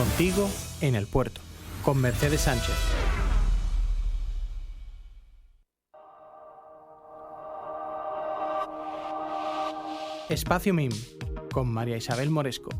Contigo en el puerto, con Mercedes Sánchez. Espacio MIM, con María Isabel Moresco.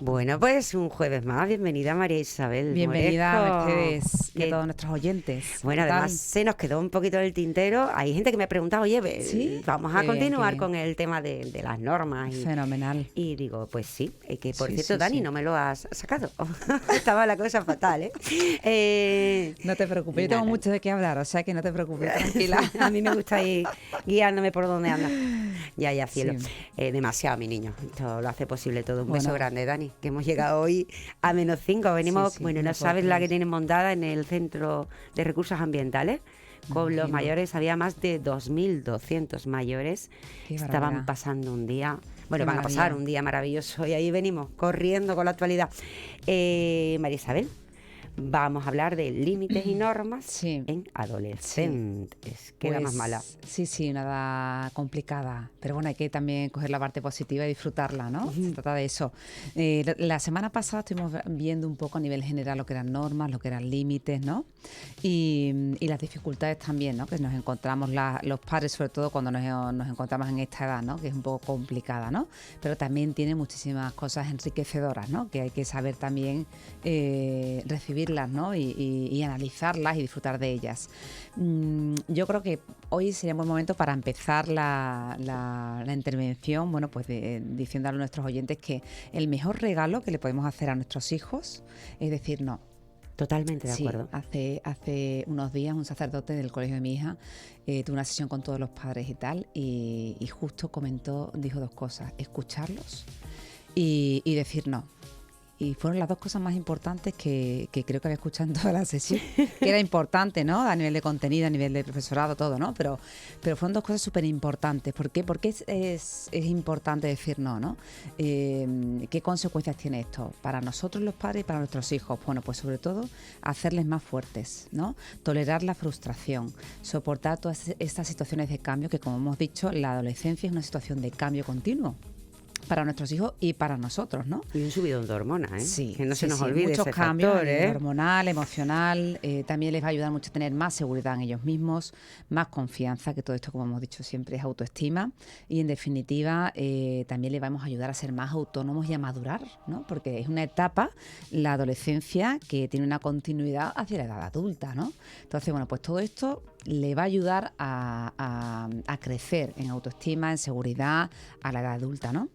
Bueno, pues un jueves más. Bienvenida, María Isabel. Bienvenida, Moresco. Mercedes, y a todos nuestros oyentes. Bueno, además se nos quedó un poquito del tintero. Hay gente que me ha preguntado, oye, ¿Sí? vamos a Qué continuar bien. con el tema de las normas. Fenomenal. Y digo, pues sí, que por Sí, cierto, sí, Dani, sí. no me lo has sacado. Estaba la cosa fatal, ¿eh? No te preocupes, yo tengo nada. mucho de qué hablar, o sea que no te preocupes, tranquila. A mí me gusta ir guiándome por donde anda. Ya, cielo. Sí. Demasiado, mi niño. Esto lo hace posible todo. Un beso Bueno. grande, Dani, que hemos llegado hoy a -5. Venimos, Sí, bueno, no no puedo sabes la que creer. tienen montada en el Centro de Recursos Ambientales. Con los Imagino. mayores había más de 2.200 mayores. Qué Estaban barbaridad. pasando un día. Bueno, Qué van a pasar maravilla. un día maravilloso y ahí venimos corriendo con la actualidad. María Isabel, vamos a hablar de límites y normas Sí. en adolescentes. Queda más Pues, mala. Sí, nada complicada. Pero bueno, hay que también coger la parte positiva y disfrutarla, ¿no? Se trata de eso. La semana pasada estuvimos viendo un poco a nivel general lo que eran normas, lo que eran límites, ¿no? Y las dificultades también, ¿no? Que nos encontramos los padres, sobre todo cuando nos encontramos en esta edad, ¿no? Que es un poco complicada, ¿no? Pero también tiene muchísimas cosas enriquecedoras, ¿no? Que hay que saber también recibirlas, ¿no? Y analizarlas y disfrutar de ellas. Yo creo que hoy sería un buen momento para empezar la intervención, bueno, pues diciendo a nuestros oyentes que el mejor regalo que le podemos hacer a nuestros hijos es decir no. Totalmente de Sí, acuerdo. hace unos días un sacerdote del colegio de mi hija tuvo una sesión con todos los padres y tal, y justo dijo dos cosas: escucharlos y decir no. Y fueron las dos cosas más importantes que creo que había escuchado en toda la sesión, que era importante, ¿no? A nivel de contenido, a nivel de profesorado, todo, ¿no? Pero fueron dos cosas súper importantes. ¿Por qué? Porque es importante decir no, ¿no? ¿Qué consecuencias tiene esto para nosotros los padres y para nuestros hijos? Bueno, pues sobre todo hacerles más fuertes, ¿no? Tolerar la frustración, soportar todas estas situaciones de cambio que, como hemos dicho, la adolescencia es una situación de cambio continuo para nuestros hijos y para nosotros, ¿no? Y un subidón de hormonas, ¿eh? Sí, Que no se nos sí, olvide muchos ese cambios factor, ¿eh? hormonal, emocional, también les va a ayudar mucho a tener más seguridad en ellos mismos, más confianza, que todo esto, como hemos dicho siempre, es autoestima, y en definitiva también les vamos a ayudar a ser más autónomos y a madurar, ¿no? Porque es una etapa, la adolescencia, que tiene una continuidad hacia la edad adulta, ¿no? Entonces, bueno, pues todo esto le va a ayudar a crecer en autoestima, en seguridad a la edad adulta, ¿no?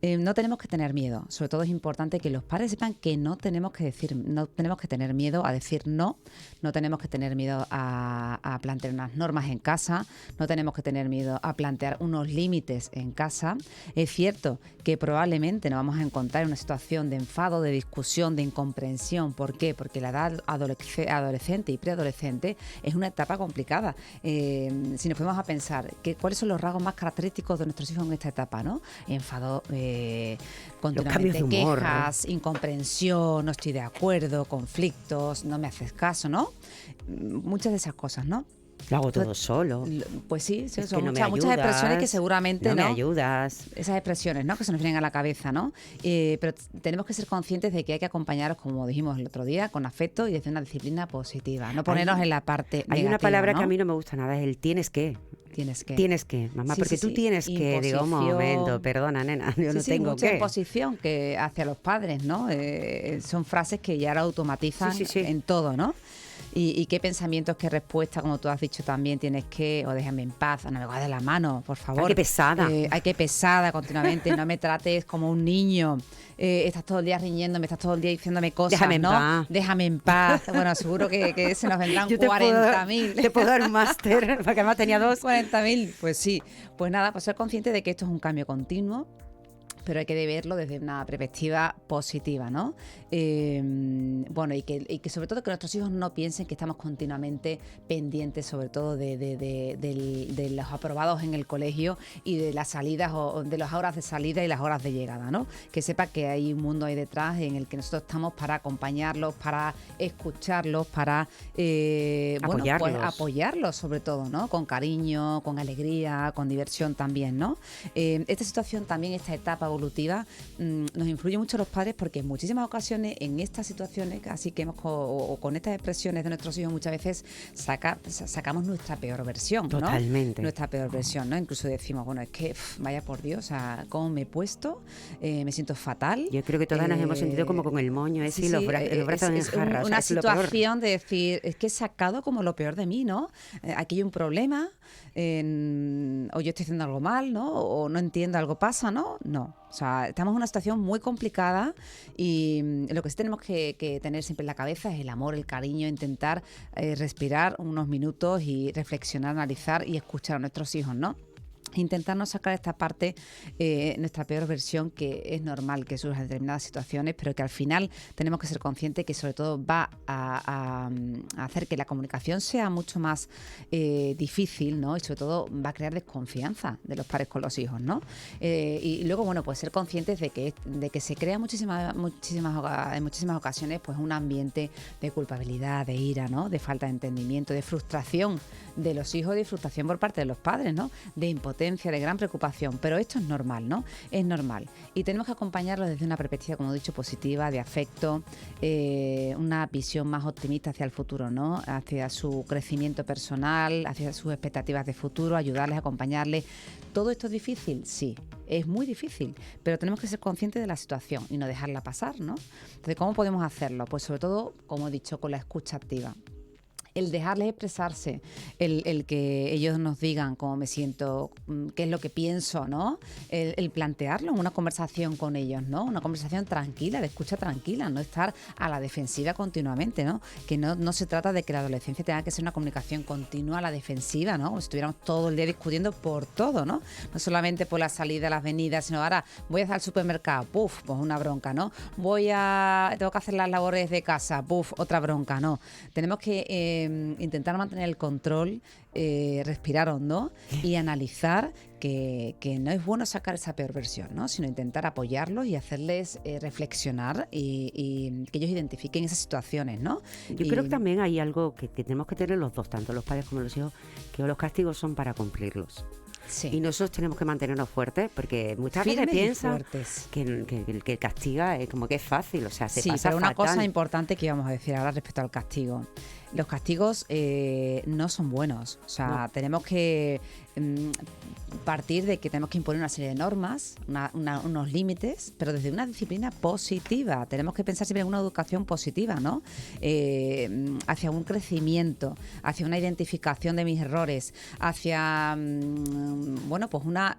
No tenemos que tener miedo. Sobre todo es importante que los padres sepan que no tenemos que tener miedo a decir no tenemos que tener miedo a plantear unas normas en casa, no tenemos que tener miedo a plantear unos límites en casa. Es cierto que probablemente nos vamos a encontrar en una situación de enfado, de discusión, de incomprensión. ¿Por qué? Porque la edad adolescente y preadolescente es una etapa complicada. Si nos ponemos a pensar cuáles son los rasgos más característicos de nuestros hijos en esta etapa, ¿no? Enfado, continuamente cambios de humor, quejas, incomprensión, no estoy de acuerdo, conflictos, no me haces caso, ¿no? Muchas de esas cosas, ¿no? Lo hago todo solo. Pues sí, Es son que no me muchas expresiones que ayudas, seguramente no me no. ayudas. Esas expresiones, ¿no? Que se nos vienen a la cabeza, ¿no? Pero tenemos que ser conscientes de que hay que acompañarlos, como dijimos el otro día, con afecto y desde una disciplina positiva. No ponernos en la parte negativa, Hay una palabra ¿no? que a mí no me gusta nada, es el tienes que. Tienes que. Tienes que, mamá, Sí, porque sí, tú sí. tienes que. Digo, un Imposición. momento, perdona, nena, yo no tengo mucha que. imposición que hacia los padres, ¿no? Son frases que ya lo automatizan Sí. en todo, ¿no? Y qué pensamientos, qué respuestas, como tú has dicho también, tienes que, o déjame en paz, no me cojas de la mano, por favor. Ay, qué pesada. Ay, qué pesada continuamente, no me trates como un niño. Estás todo el día riñéndome, estás todo el día diciéndome cosas, Déjame en ¿no? paz. Déjame en paz. Bueno, seguro que se nos vendrán Yo te puedo 40.000. dar un máster, porque además tenía 2. 40.000, pues sí. Pues nada, pues ser consciente de que esto es un cambio continuo, pero hay que verlo desde una perspectiva positiva, ¿no? Bueno, y que sobre todo que nuestros hijos no piensen que estamos continuamente pendientes, sobre todo de los aprobados en el colegio y de las salidas o de las horas de salida y las horas de llegada, ¿no? Que sepa que hay un mundo ahí detrás en el que nosotros estamos para acompañarlos, para escucharlos, para Apoyarlos. Bueno, pues apoyarlos sobre todo, ¿no? Con cariño, con alegría, con diversión también, ¿no? Esta situación también, esta etapa evolutiva, nos influye mucho a los padres porque en muchísimas ocasiones, en estas situaciones, así que o con estas expresiones de nuestros hijos, muchas veces sacamos nuestra peor versión, ¿no? Totalmente. Nuestra peor versión, ¿no? Incluso decimos, bueno, es que, vaya por Dios, o sea, ¿cómo me he puesto? Me siento fatal. Yo creo que todas nos hemos sentido como con el moño ese y los brazos en jarra. Una es lo peor. situación de decir, es que he sacado como lo peor de mí, ¿no? Aquí hay un problema, o yo estoy haciendo algo mal, ¿no? O no entiendo, algo pasa, ¿no? No. O sea, estamos en una situación muy complicada y lo que sí tenemos que tener siempre en la cabeza es el amor, el cariño, intentar respirar unos minutos y reflexionar, analizar y escuchar a nuestros hijos, ¿no? Intentar no sacar esta parte, nuestra peor versión, que es normal que surja en determinadas situaciones, pero que al final tenemos que ser conscientes que sobre todo va a hacer que la comunicación sea mucho más difícil, ¿no? Y sobre todo va a crear desconfianza de los padres con los hijos, ¿no? Y luego, bueno, pues ser conscientes de que se crea en muchísimas ocasiones pues un ambiente de culpabilidad, de ira, ¿no? De falta de entendimiento, de frustración de los hijos, de frustración por parte de los padres, ¿no? De impotencia, de gran preocupación, pero esto es normal, ¿no? Es normal. Y tenemos que acompañarlos desde una perspectiva, como he dicho, positiva, de afecto, una visión más optimista hacia el futuro, ¿no? Hacia su crecimiento personal, hacia sus expectativas de futuro, ayudarles, acompañarles. ¿Todo esto es difícil? Sí, es muy difícil, pero tenemos que ser conscientes de la situación y no dejarla pasar, ¿no? Entonces, ¿cómo podemos hacerlo? Pues sobre todo, como he dicho, con la escucha activa. El dejarles expresarse, el que ellos nos digan cómo me siento, qué es lo que pienso, ¿no? El plantearlo en una conversación con ellos, ¿no? Una conversación tranquila, de escucha tranquila, no estar a la defensiva continuamente, ¿no? Que no se trata de que la adolescencia tenga que ser una comunicación continua a la defensiva, ¿no? Como si estuviéramos todo el día discutiendo por todo, ¿no? No solamente por la salida, las venidas, sino ahora voy a hacer al supermercado, ¡puf! Pues una bronca, ¿no? Tengo que hacer las labores de casa, ¡puf! Otra bronca, ¿no? Tenemos que intentar mantener el control, respirar hondo y analizar que no es bueno sacar esa peor versión, ¿no? Sino intentar apoyarlos y hacerles reflexionar y que ellos identifiquen esas situaciones, ¿no? Yo creo que también hay algo que tenemos que tener los dos, tanto los padres como los hijos, que los castigos son para cumplirlos. Sí. Y nosotros tenemos que mantenernos fuertes, porque muchas veces piensan que el que castiga es como que es fácil, o sea, se pasa pero una fatal. cosa importante que íbamos a decir ahora respecto al castigo. Los castigos no son buenos, o sea, tenemos que partir de que tenemos que imponer una serie de normas, unos límites, pero desde una disciplina positiva. Tenemos que pensar siempre en una educación positiva, ¿no? Hacia un crecimiento, hacia una identificación de mis errores, hacia pues una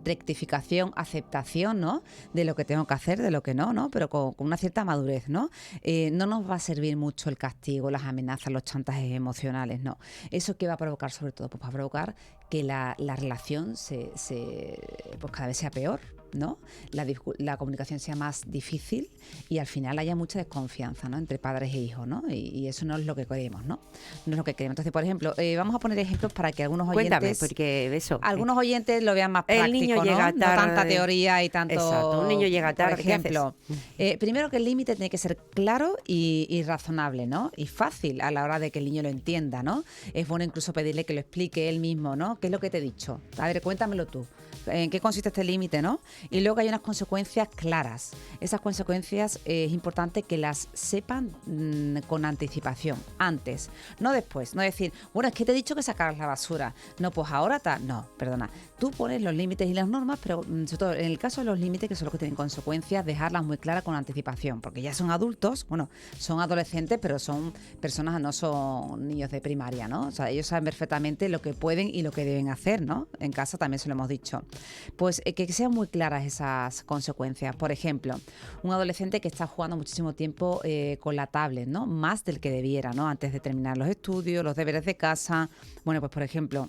rectificación, aceptación, ¿no? De lo que tengo que hacer, de lo que no, ¿no? Pero con una cierta madurez, ¿no? No nos va a servir mucho el castigo, las amenazas, los chantajes emocionales, no. ¿Eso qué va a provocar sobre todo? Pues va a provocar que la relación pues cada vez sea peor, ¿no? La comunicación sea más difícil y al final haya mucha desconfianza, ¿no? Entre padres e hijos, ¿no? Y eso no es lo que queremos, ¿no? No es lo que queremos. Entonces, por ejemplo, vamos a poner ejemplos para que algunos oyentes... Cuéntame, porque eso... Algunos oyentes lo vean más práctico, el niño llega tarde. No tanta teoría y tanto... Exacto, un niño llega tarde. Por ejemplo, primero que el límite tiene que ser claro y razonable, ¿no? Y fácil a la hora de que el niño lo entienda, ¿no? Es bueno incluso pedirle que lo explique él mismo, ¿no? ¿Qué es lo que te he dicho? A ver, cuéntamelo tú. ¿En qué consiste este límite, no? Y luego hay unas consecuencias claras. Esas consecuencias es importante que las sepan con anticipación, antes, no después. No decir, bueno, es que te he dicho que sacaras la basura. No, pues ahora está. No, perdona. Tú pones los límites y las normas, pero sobre todo en el caso de los límites, que son los que tienen consecuencias, dejarlas muy claras con anticipación, porque ya son adultos, bueno, son adolescentes, pero son personas, no son niños de primaria, ¿no? O sea, ellos saben perfectamente lo que pueden y lo que deben hacer, ¿no? En casa también se lo hemos dicho. Pues que sean muy claras esas consecuencias. Por ejemplo, un adolescente que está jugando muchísimo tiempo con la tablet, ¿no? Más del que debiera, ¿no? Antes de terminar los estudios, los deberes de casa. Bueno, pues por ejemplo,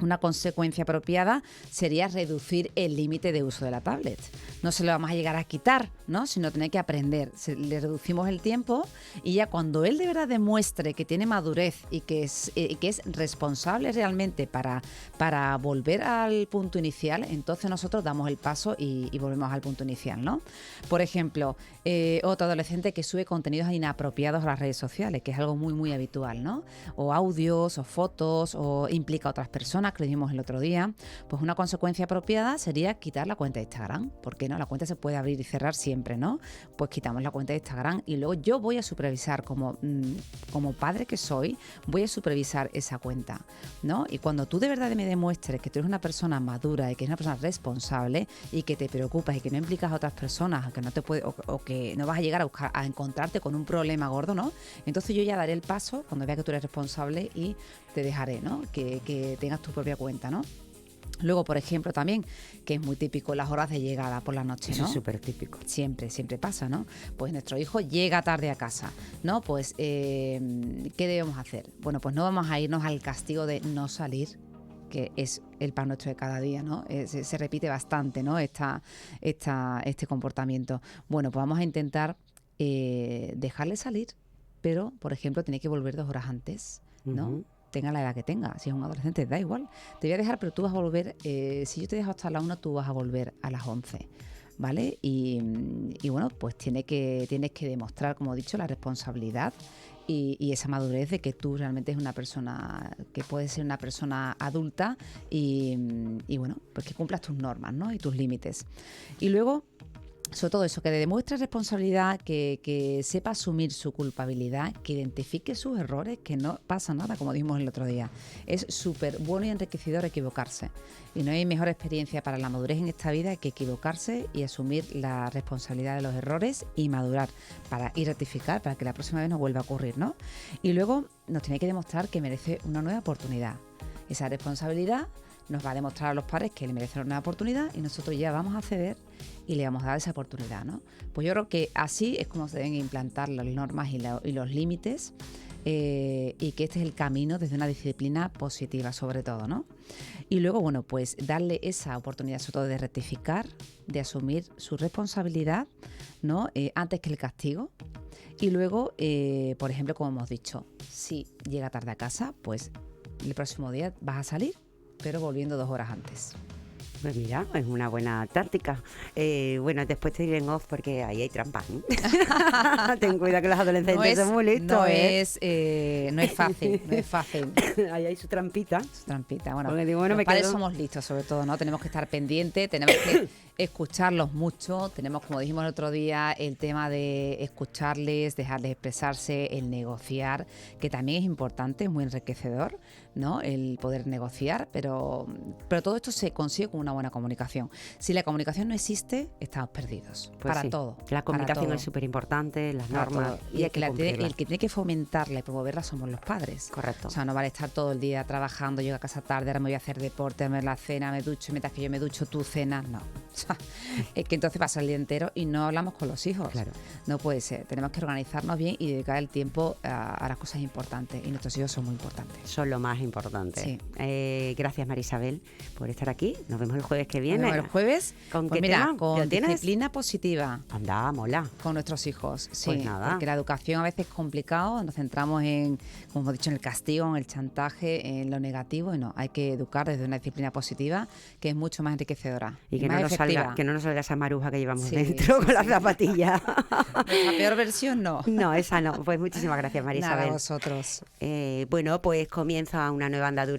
Una consecuencia apropiada sería reducir el límite de uso de la tablet. No se lo vamos a llegar a quitar, ¿no? Sino tener que aprender. Le reducimos el tiempo y ya cuando él de verdad demuestre que tiene madurez y que es responsable realmente para volver al punto inicial, entonces nosotros damos el paso y volvemos al punto inicial, ¿no? Por ejemplo, otro adolescente que sube contenidos inapropiados a las redes sociales, que es algo muy, muy habitual, ¿no? O audios, o fotos, o implica a otras personas, que lo vimos el otro día. Pues una consecuencia apropiada sería quitar la cuenta de Instagram. ¿Por qué no? La cuenta se puede abrir y cerrar siempre, ¿no? Pues quitamos la cuenta de Instagram y luego yo voy a supervisar, como padre que soy, voy a supervisar esa cuenta, ¿no? Y cuando tú de verdad me demuestres que tú eres una persona madura y que eres una persona responsable y que te preocupas y que no implicas a otras personas, que no te puede, o que no vas a llegar a encontrarte con un problema gordo, ¿no? Entonces yo ya daré el paso cuando vea que tú eres responsable y te dejaré, ¿no? Que tengas tu propia cuenta, ¿no? Luego, por ejemplo, también, que es muy típico, las horas de llegada por la noche, ¿no? Eso es súper típico. Siempre pasa, ¿no? Pues nuestro hijo llega tarde a casa, ¿no? Pues, ¿qué debemos hacer? Bueno, pues no vamos a irnos al castigo de no salir, que es el pan nuestro de cada día, ¿no? Se repite bastante, ¿no? Este comportamiento. Bueno, pues vamos a intentar dejarle salir, pero, por ejemplo, tiene que volver 2 horas antes, ¿no? Uh-huh. Tenga la edad que tenga, si es un adolescente, da igual. Te voy a dejar, pero tú vas a volver, si yo te dejo hasta la 1, tú vas a volver a las 11, ¿vale? Y bueno, pues tienes que demostrar, como he dicho, la responsabilidad y esa madurez de que tú realmente es una persona, que puedes ser una persona adulta y bueno, pues que cumplas tus normas, ¿no? Y tus límites. Y luego, sobre todo eso, que demuestre responsabilidad, que sepa asumir su culpabilidad, que identifique sus errores, que no pasa nada, como dijimos el otro día. Es súper bueno y enriquecedor equivocarse. Y no hay mejor experiencia para la madurez en esta vida que equivocarse y asumir la responsabilidad de los errores y madurar y rectificar para que la próxima vez no vuelva a ocurrir, ¿no? Y luego nos tiene que demostrar que merece una nueva oportunidad. Esa responsabilidad nos va a demostrar a los padres que le merecen una nueva oportunidad y nosotros ya vamos a ceder y le vamos a dar esa oportunidad, ¿no? Pues yo creo que así es como se deben implantar las normas y los límites y que este es el camino desde una disciplina positiva sobre todo, ¿no? Y luego, bueno, pues darle esa oportunidad sobre todo de rectificar, de asumir su responsabilidad, ¿no? Antes que el castigo. Y luego, por ejemplo, como hemos dicho, si llega tarde a casa, pues el próximo día vas a salir, pero volviendo 2 horas antes. Pues mira, es una buena táctica. Bueno, después te diré en off porque ahí hay trampas, ¿no? Ten cuidado que los adolescentes son muy listos. No es fácil. Ahí hay su trampita. Bueno, porque digo, bueno, los padres somos listos sobre todo, ¿no? Tenemos que estar pendientes, tenemos que escucharlos mucho. Tenemos, como dijimos el otro día, el tema de escucharles, dejarles expresarse, el negociar, que también es importante, es muy enriquecedor, ¿no? El poder negociar, pero todo esto se consigue con una buena comunicación. Si la comunicación no existe, estamos perdidos. Pues para sí. todo. La comunicación es súper importante, las normas. Y el que tiene que fomentarla y promoverla somos los padres. Correcto. O sea, no vale estar todo el día trabajando, llego a casa tarde, ahora me voy a hacer deporte, a ver la cena, me ducho, mientras que yo me ducho, tú cenas. No. O sea, es que entonces pasa el día entero y no hablamos con los hijos. Claro. No puede ser. Tenemos que organizarnos bien y dedicar el tiempo a las cosas importantes. Y nuestros hijos son muy importantes. Son lo más importante. Sí. Gracias, Marisabel, por estar aquí. Nos vemos el jueves que viene. Nos vemos el jueves. ¿Con pues qué mira, tema? con ¿Lo tienes? disciplina positiva. Anda, mola. Con nuestros hijos, sí. Pues nada. Porque la educación a veces es complicado, nos centramos en, como hemos dicho, en el castigo, en el chantaje, en lo negativo, y no, hay que educar desde una disciplina positiva que es mucho más enriquecedora. Y que más efectiva. No nos salga esa maruja que llevamos Sí, dentro sí, con las sí. zapatillas. La peor versión no. No, esa no. Pues muchísimas gracias, Nada, Marisabel. a vosotros. Bueno, pues comienza una nueva andadura.